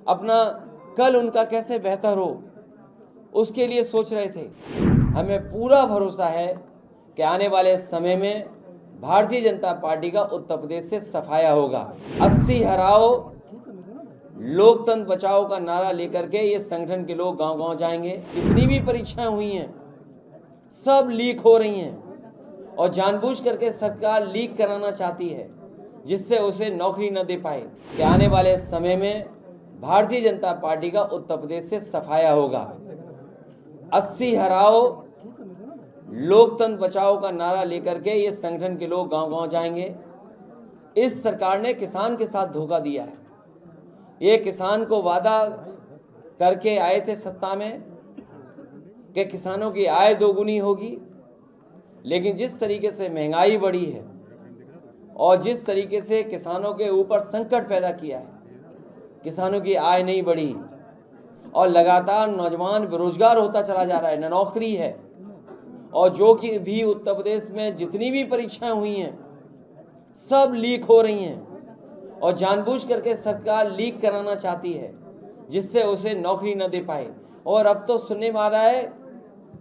अपना कल उनका कैसे बेहतर हो उसके लिए सोच रहे थे। हमें पूरा भरोसा है कि आने वाले समय में भारतीय जनता पार्टी का उत्तर प्रदेश से सफाया होगा। 80 हराओ लोकतंत्र बचाओ का नारा लेकर के ये संगठन के लोग गांव-गांव जाएंगे। जितनी भी परीक्षाएं हुई हैं सब लीक हो रही हैं और जानबूझ करके सरकार लीक कराना चाहती है जिससे उसे नौकरी न दे पाए। कि आने वाले समय में भारतीय जनता पार्टी का उत्तर प्रदेश से सफाया होगा। 80 हराओ लोकतंत्र बचाओ का नारा लेकर के ये संगठन के लोग गांव-गांव जाएंगे। इस सरकार ने किसान के साथ धोखा दिया है। ये किसान को वादा करके आए थे सत्ता में कि किसानों की आय दोगुनी होगी, लेकिन जिस तरीके से महंगाई बढ़ी है और जिस तरीके से किसानों के ऊपर संकट पैदा किया है, किसानों की आय नहीं बढ़ी और लगातार नौजवान बेरोजगार होता चला जा रहा है, न नौकरी है। और जो कि भी उत्तर प्रदेश में जितनी भी परीक्षाएं हुई हैं सब लीक हो रही हैं और जानबूझ करके सरकार लीक कराना चाहती है जिससे उसे नौकरी न दे पाए। और अब तो सुनने में आ रहा है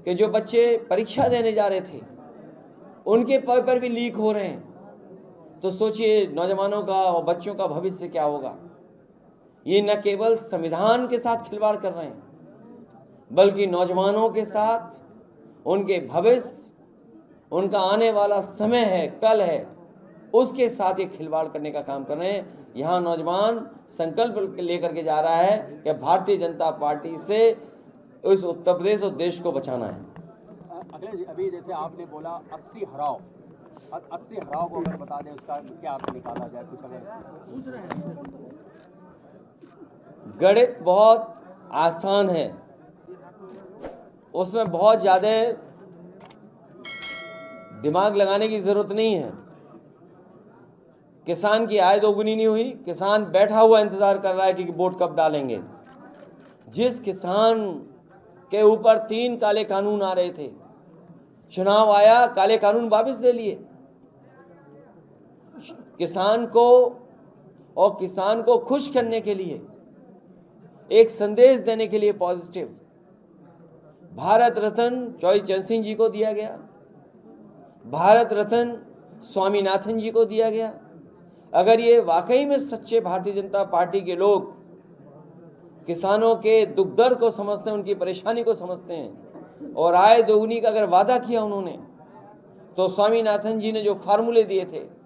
कि जो बच्चे परीक्षा देने जा रहे थे उनके पेपर भी लीक हो रहे हैं। तो सोचिए नौजवानों का और बच्चों का भविष्य क्या होगा। ये न केवल संविधान के साथ खिलवाड़ कर रहे हैं बल्कि नौजवानों के साथ उनके भविष्य, उनका आने वाला समय है, कल है, उसके साथ ये खिलवाड़ करने का काम कर रहे हैं। यहाँ नौजवान संकल्प लेकर के जा रहा है कि भारतीय जनता पार्टी से उस उत्तर प्रदेश और देश को बचाना है। अखिलेश जी, अभी जैसे आपने बोला 80 हराओ, 80 हराओ को अगर बता दें उसका क्या अर्थ निकाला जाए, कुछ अगर। गणित बहुत आसान है, उसमें बहुत ज़्यादा दिमाग लगाने की जरूरत नहीं है। किसान की आय दोगुनी नहीं हुई, किसान बैठा हुआ इंतजार कर रहा है कि वोट कब डालेंगे। जिस किसान के ऊपर 3 काले कानून आ रहे थे, चुनाव आया, काले कानून वापस ले लिए। किसान को खुश करने के लिए, एक संदेश देने के लिए पॉजिटिव, भारत रत्न चौधरी चरण सिंह जी को दिया गया, भारत रत्न स्वामीनाथन जी को दिया गया। अगर ये वाकई में सच्चे भारतीय जनता पार्टी के लोग किसानों के दुख दर्द को समझते हैं, उनकी परेशानी को समझते हैं और आय दोगुनी का अगर वादा किया उन्होंने, तो स्वामीनाथन जी ने जो फार्मूले दिए थे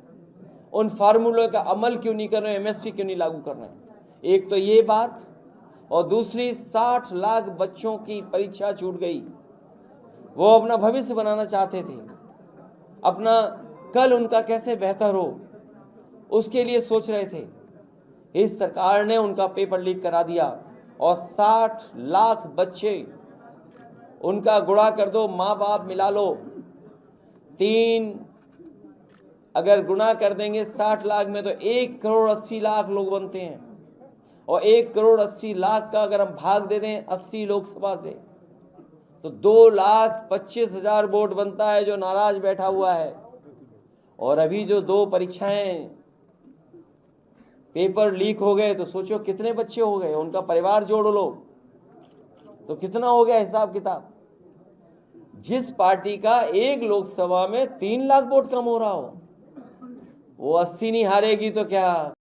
उन फार्मूलों का अमल क्यों नहीं कर रहे, एमएसपी क्यों नहीं लागू कर रहे हैं। एक तो ये बात, और दूसरी 60 लाख बच्चों की परीक्षा छूट गई। वो अपना भविष्य बनाना चाहते थे, अपना कल उनका कैसे बेहतर हो उसके लिए सोच रहे थे। इस सरकार ने उनका पेपर लीक करा दिया और 60 लाख बच्चे, उनका गुणा कर दो, माँ बाप मिला लो, 3 अगर गुणा कर देंगे 60 लाख में तो 1 करोड़ 80 लाख लोग बनते हैं। और 1 करोड़ 80 लाख का अगर हम भाग दे दें 80 लोकसभा से तो 2,25,000 वोट बनता है जो नाराज बैठा हुआ है। और अभी जो 2 परीक्षाएं पेपर लीक हो गए तो सोचो कितने बच्चे हो गए, उनका परिवार जोड़ लो तो कितना हो गया हिसाब किताब। जिस पार्टी का एक लोकसभा में 3 लाख वोट कम हो रहा हो वो 80 नहीं हारेगी तो क्या